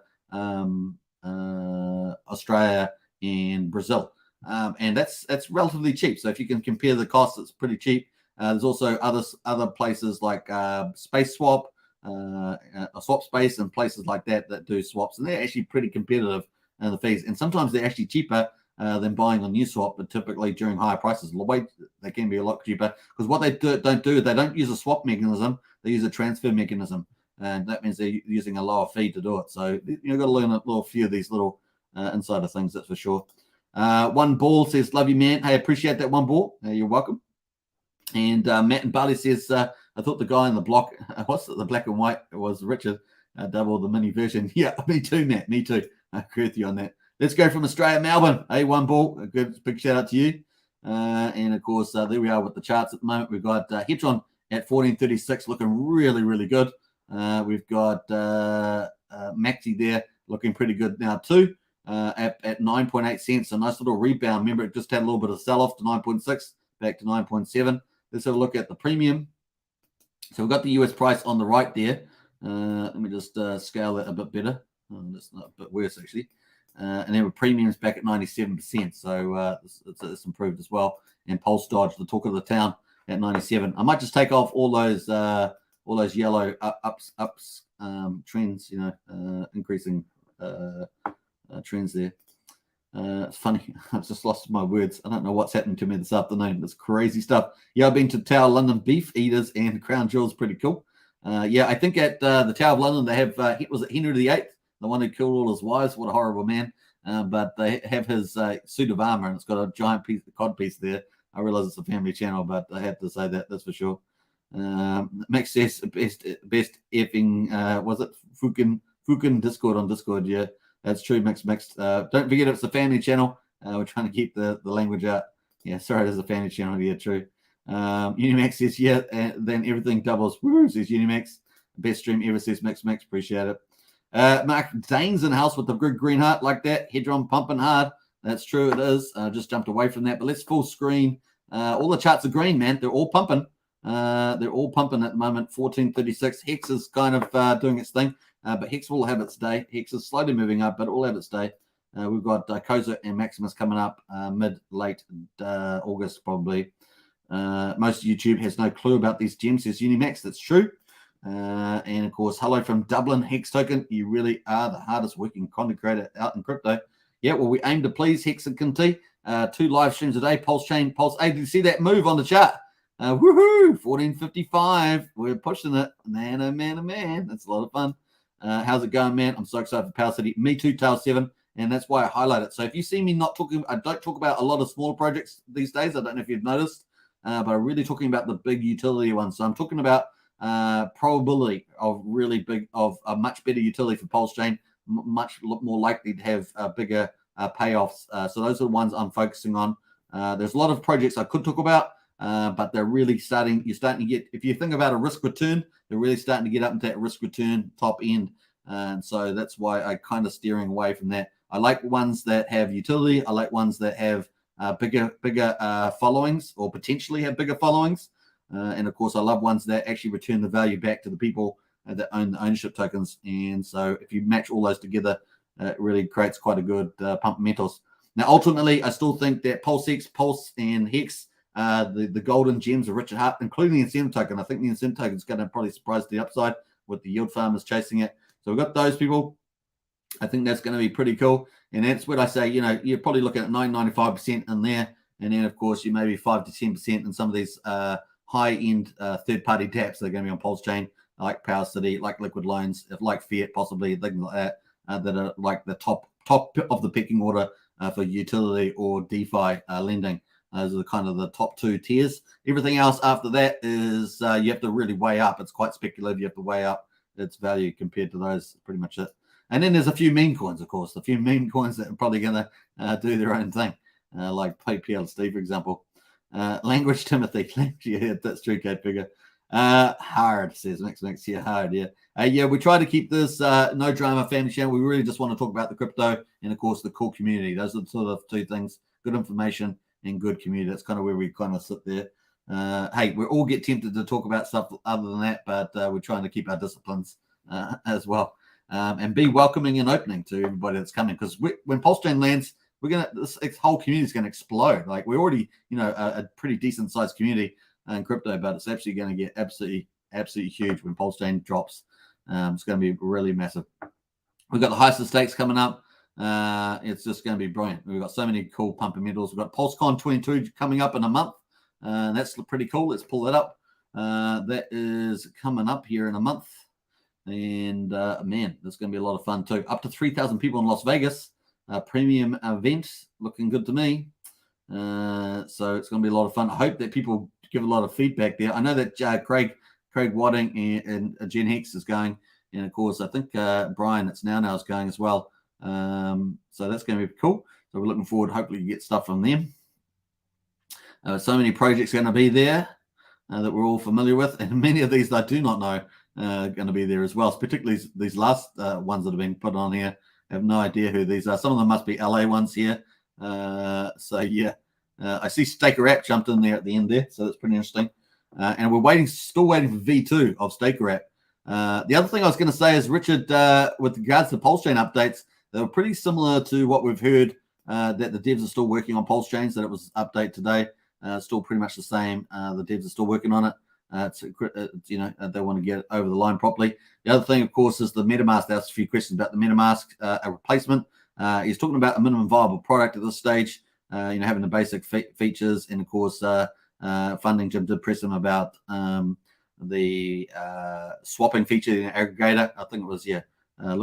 Australia, and Brazil. And that's relatively cheap. So if you can compare the costs, it's pretty cheap. There's also other places like Space Swap, a swap space, and places like that do swaps, and they're actually pretty competitive in the fees. And sometimes they're actually cheaper than buying on Uniswap, but typically during higher prices, they can be a lot cheaper because what they don't use a swap mechanism, they use a transfer mechanism, and that means they're using a lower fee to do it. So you've got to learn a few of these little insider things, that's for sure. One Ball says, love you, man. Hey, appreciate that, One Ball. You're welcome. And Matt and Barley says, I thought the guy in the block, what's it, the black and white, was Richard, double the mini version. Yeah, me too, Matt. Me too. I agree with you on that. Let's go from Australia, Melbourne. Hey, One Ball. A big shout out to you. And of course, there we are with the charts at the moment. We've got Hedron at 1436, looking really, really good. We've got Maxi there looking pretty good now too. At 9.8 cents, a nice little rebound. Remember, it just had a little bit of sell-off to 9.6, back to 9.7. Let's have a look at the premium. So we've got the US price on the right there. Let me just scale that a bit better. That's not a bit worse, actually. And then with premiums back at 97%. So it's improved as well. And Pulse Dodge, the talk of the town, at 97. I might just take off all those yellow ups trends, increasing trends there. It's funny. I've just lost my words. I don't know what's happening to me this afternoon. It's crazy stuff. Yeah, I've been to Tower of London Beef Eaters and Crown Jewel's pretty cool. Yeah, I think at the Tower of London they have, was it Henry VIII, the one who killed all his wives? What a horrible man. But they have his suit of armor, and it's got a giant piece of cod piece there. I realize it's a family channel, but I have to say that's for sure. Max says best effing, was it Fukin Discord on Discord? Yeah. That's true, Max. Don't forget it's a family channel. We're trying to keep the language out. Yeah, sorry, there's a family channel. Yeah, true. Unimax says, yeah, and then everything doubles. Woo, says Unimax. Best stream ever, says Max. Appreciate it. Mark Dane's in the house with the good green heart like that. Hedron pumping hard. That's true, it is. Just jumped away from that, but let's full screen. All the charts are green, man. They're all pumping. They're all pumping at the moment. 1436. Hex is kind of doing its thing. But Hex will have its day. Hex is slowly moving up, but it will have its day. We've got Koza and Maximus coming up mid-late August, probably. Most of YouTube has no clue about these gems. Says Unimax, that's true. And, of course, hello from Dublin, Hex Token. You really are the hardest working content creator out in crypto. Yeah, well, we aim to please Hex and Kinti. 2 live streams a day, Pulsechain, Pulse. Hey, did you see that move on the chart? Woohoo! 1455. We're pushing it. Man, oh, man, oh, man. That's a lot of fun. How's it going, man? I'm so excited for Power City. Me too, Tail 7, and that's why I highlight it. So if you see me not talking, I don't talk about a lot of smaller projects these days. I don't know if you've noticed, but I'm really talking about the big utility ones. So I'm talking about probability of really big, of a much better utility for Pulsechain, much more likely to have bigger payoffs. So those are the ones I'm focusing on. There's a lot of projects I could talk about, but they're really you're starting to get, if you think about a risk return, they're really starting to get up into that risk return top end. And so that's why I kind of steering away from that. I like ones that have utility. I like ones that have bigger followings, or potentially have bigger followings. And of course, I love ones that actually return the value back to the people that own the ownership tokens. And so if you match all those together, it really creates quite a good pump metals. Now, ultimately, I still think that Pulsex, Pulse, and Hex, the golden gems of Richard Hart, including the incentive token. I think the incentive token is going to probably surprise the upside with the yield farmers chasing it. So we've got those people. I think that's going to be pretty cool. And that's what I say, you're probably looking at 95% in there. And then, of course, you maybe 5 to 10% in some of these high-end third-party dApps that are going to be on Pulsechain, like Power City, like Liquid Loans, like Fiat, possibly, things like that, that are like the top of the pecking order for utility or DeFi lending. Those are the kind of the top 2 tiers. Everything else after that is you have to really weigh up. It's quite speculative. You have to weigh up its value compared to those. Pretty much it. And then there's a few meme coins, of course. A few meme coins that are probably going to do their own thing, like PLSD, for example. Language Timothy. Yeah, that's true, Cat Figure. Hard, says Mix. Yeah, hard, yeah. Yeah, we try to keep this no drama family channel. We really just want to talk about the crypto and, of course, the cool community. Those are the sort of 2 things: good information and good community. That's kind of where we kind of sit there. Hey, we all get tempted to talk about stuff other than that, but we're trying to keep our disciplines as well, and be welcoming and opening to everybody that's coming. Because when Pulsechain lands, this whole community is going to explode. Like, we're already, a pretty decent sized community in crypto, but it's actually going to get absolutely huge when Pulsechain drops. It's going to be really massive. We've got the highest of stakes coming up. It's just going to be brilliant. We've got so many cool pumping metals. We've got PulseCon 22 coming up in a month. That's pretty cool. Let's pull that up. That is coming up here in a month. And man, that's going to be a lot of fun too. Up to 3,000 people in Las Vegas. Premium event, looking good to me. So it's going to be a lot of fun. I hope that people give a lot of feedback there. I know that Craig Wadding and Jen Hex is going, and of course I think Brian that's now is going as well. So that's going to be cool. So we're looking forward. Hopefully you get stuff from them. So many projects going to be there that we're all familiar with, and many of these I do not know going to be there as well. Particularly these last ones that have been put on here. I have no idea who these are. Some of them must be LA ones here. So yeah, I see Staker App jumped in there at the end there, so that's pretty interesting. And we're still waiting for V2 of Staker App. The other thing I was going to say is, Richard, with regards to Pulsechain updates, they were pretty similar to what we've heard, that the devs are still working on Pulsechains, that it was update today. Still pretty much the same. The devs are still working on it. They want to get it over the line properly. The other thing, of course, is the MetaMask. They asked a few questions about the MetaMask, a replacement. He's talking about a minimum viable product at this stage, having the basic features, and of course, funding. Jim did press him about the swapping feature in the aggregator. I think it was, I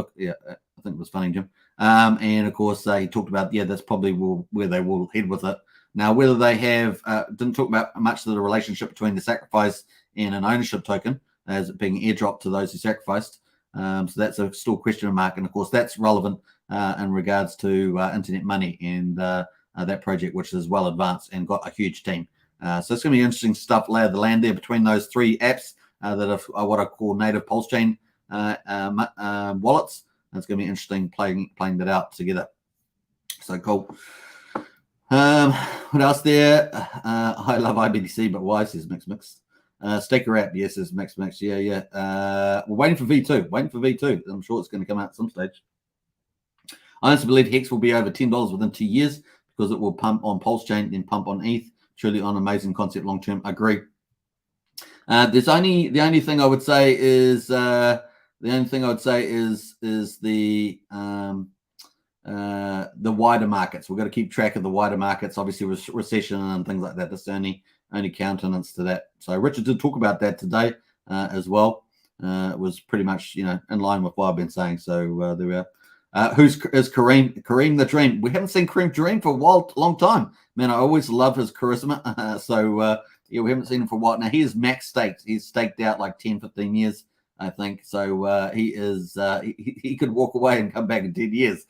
think it was funding, Jim. And of course, he talked about, that's probably where they will head with it. Now, whether they have, didn't talk about much of the relationship between the sacrifice and an ownership token as it being airdropped to those who sacrificed. So that's a still question mark. And of course, that's relevant in regards to internet money and that project, which is well advanced and got a huge team. So it's going to be interesting stuff lay of the land there between those 3 apps that are what I call native Pulsechain wallets. And it's going to be interesting playing that out together. So cool. What else there? I love IBDC, but why, says Mix. Staker App, yes, says Mix. Yeah. We're waiting for V2. I'm sure it's going to come out at some stage. I honestly believe Hex will be over $10 within 2 years because it will pump on Pulsechain, then pump on ETH. Truly an amazing concept long term. I agree. The only thing I would say is the wider markets. We've got to keep track of the wider markets, obviously with recession and things like that. That's the only countenance to that. So Richard did talk about that today as well. was pretty much, you know, in line with what I've been saying. So there we are. Is Kareem? Kareem the Dream. We haven't seen Kareem Dream for a long time. Man, I always love his charisma. Yeah, we haven't seen him for a while. Now, he is max staked. He's staked out like 10, 15 years, I think. So he could walk away and come back in 10 years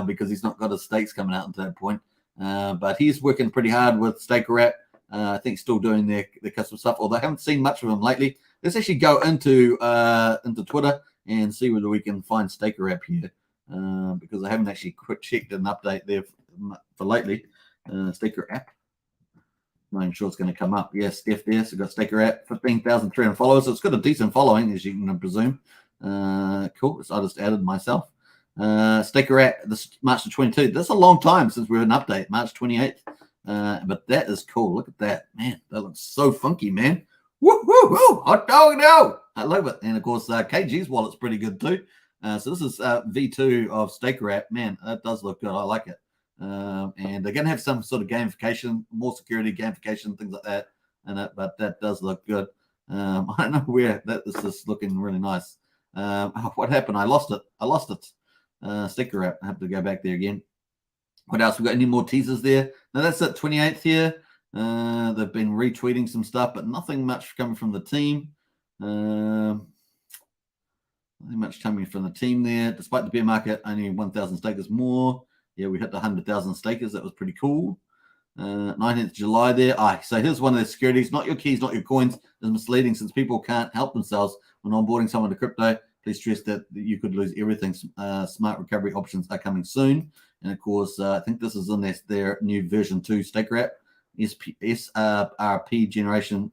because he's not got his stakes coming out until that point. But he's working pretty hard with Staker App. I think still doing their custom stuff, although I haven't seen much of him lately. Let's actually go into Twitter and see whether we can find Staker App here. Because I haven't actually checked an update there for lately. Staker App. I'm sure it's going to come up. Yeah, Steph there. So got Staker App, 15,300 followers. So it's got a decent following, as you can presume. Cool. So I just added myself. Staker App, this March the 22nd. That's a long time since we had an update, March 28th. But that is cool. Look at that. Man, that looks so funky, man. Woo, woo, woo. Hot dog, no. I love it. And of course, KG's wallet's pretty good too. So this is V2 of Staker App. Man, that does look good. I like it. And they're going to have some sort of gamification, more security gamification, things like that. But that does look good. I don't know where this is looking really nice. What happened? I lost it. Staker App. I have to go back there again. What else? We got any more teasers there? No, that's it. 28th here. They've been retweeting some stuff, but nothing much coming from the team. Nothing much coming from the team there. Despite the bear market, only 1,000 stakers more. Yeah, we hit the 100,000 stakers. That was pretty cool. 19th July there. So here's one of the securities. Not your keys, not your coins. Is misleading since people can't help themselves when onboarding someone to crypto. Please stress that you could lose everything. Smart recovery options are coming soon. And of course, I think this is in their new version 2 Staker App. SRP generation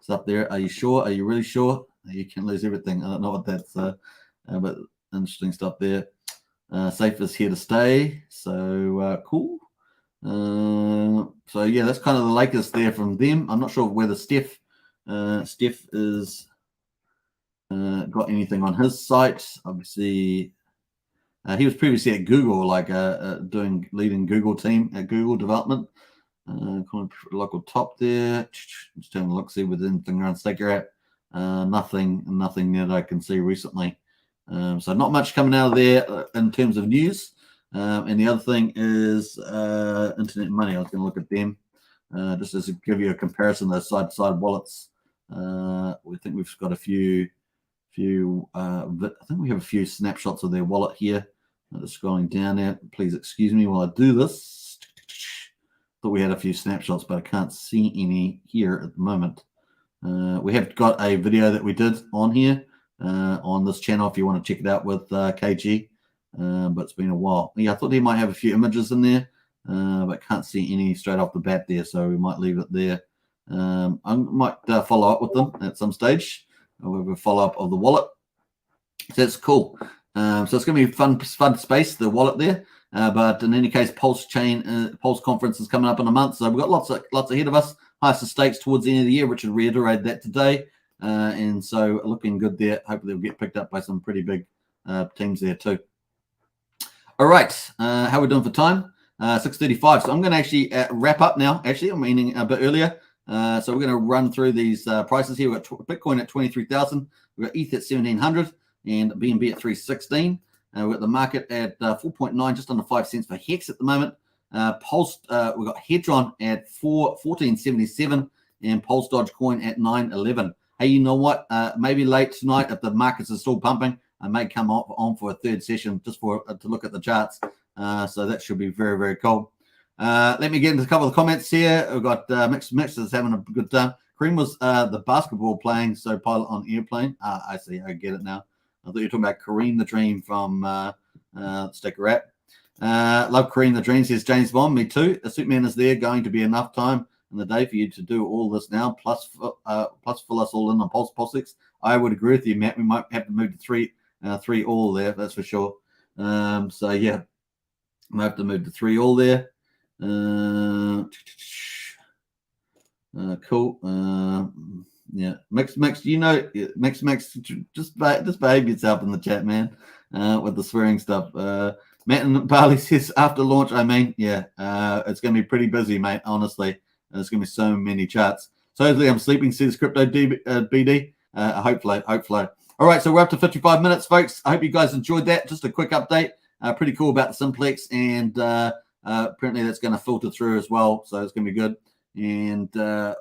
stuff there. Are you sure? Are you really sure? You can lose everything. I don't know what that's, but interesting stuff there. Safe is here to stay. So cool. So yeah, that's kind of the latest there from them. I'm not sure whether Steph is got anything on his site. Obviously, he was previously at Google, like leading Google team at Google development. Kind of local top there. Just having a look, see with anything around Staker App. Nothing that I can see recently. So not much coming out of there in terms of news. And the other thing is Internet Money. I was going to look at them just as to give you a comparison of those side-to-side wallets. We think we've got a few. I think we have a few snapshots of their wallet here. Just scrolling down there. Please excuse me while I do this. Thought we had a few snapshots, but I can't see any here at the moment. We have got a video that we did on here on this channel if you want to check it out with KG, but it's been a while. Yeah, I thought he might have a few images in there, but can't see any straight off the bat there, so we might leave it there. I might follow up with them at some stage. We'll have a follow-up of the wallet. So that's cool. So it's going to be fun space, the wallet there. But in any case, Pulsechain, Pulse conference is coming up in a month, so we've got lots ahead of us. Highest of stakes towards the end of the year, which would reiterate that today. And so looking good there. Hopefully it'll get picked up by some pretty big teams there too. All right, how are we doing for time? 6:35. So I'm going to actually wrap up now. Actually, I'm meaning a bit earlier. So we're going to run through these prices here. We've got Bitcoin at 23,000. We've got ETH at 1,700 and BNB at 316. We've got the market at 4.9, just under 5 cents for Hex at the moment. Pulse, we've got Hedron at 14.77 and Pulse Dogecoin at 9.11. Hey, you know what? Maybe late tonight, if the markets are still pumping, I may come on for a third session just to look at the charts. So that should be very, very cool. Let me get into a couple of comments here. We've got Mix is having a good time. Kareem was the basketball playing, so pilot on airplane. I see. I get it now. I thought you were talking about Kareem the Dream from Staker App. Love Kareem the Dream, says James Bond. Me too. A Superman is there going to be enough time in the day for you to do all this now, plus fill us all in on Pulsechain. I would agree with you, Matt. We might have to move to three all there, that's for sure. So yeah, we have to move to 3 all there. Cool. Yeah, Max, you know, Max, just behave yourself in the chat, man, with the swearing stuff. Matt and Barley says after launch, yeah, it's going to be pretty busy, mate, honestly. There's going to be so many charts. So hopefully I'm sleeping, says Crypto BD. Hopefully. All right, so we're up to 55 minutes, folks. I hope you guys enjoyed that. Just a quick update. Pretty cool about the Simplex, and apparently that's going to filter through as well, so it's going to be good. And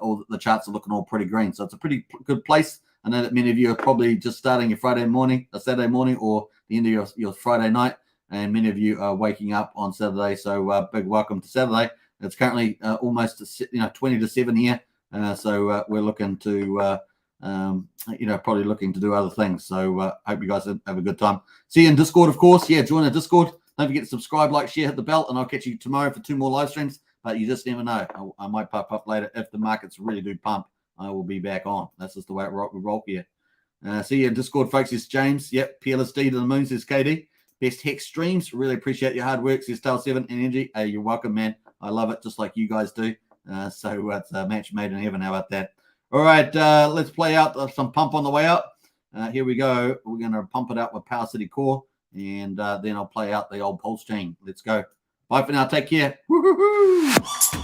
all the charts are looking all pretty green, so it's a pretty good place. I know that many of you are probably just starting your Friday morning, or Saturday morning, or the end of your Friday night, and many of you are waking up on Saturday. So big welcome to Saturday. It's currently almost 20 to 7 here, so we're looking to probably looking to do other things. So hope you guys have a good time. See you in Discord, of course. Yeah, join the Discord. Don't forget to subscribe, like, share, hit the bell, and I'll catch you tomorrow for 2 more live streams. But you just never know. I might pop up later if the markets really do pump. I will be back on. That's just the way we roll here. See you in Discord, folks. It's James. Yep, PLSD to the moon, says KD. Best Hex streams. Really appreciate your hard work, says Tail7 Energy. Hey, you're welcome, man. I love it, just like you guys do. So it's a match made in heaven. How about that? All right, let's play out some pump on the way out. Here we go. We're going to pump it out with Power City Core, and then I'll play out the old Pulsechain. Let's go. Bye for now. Take care. Woo-hoo-hoo.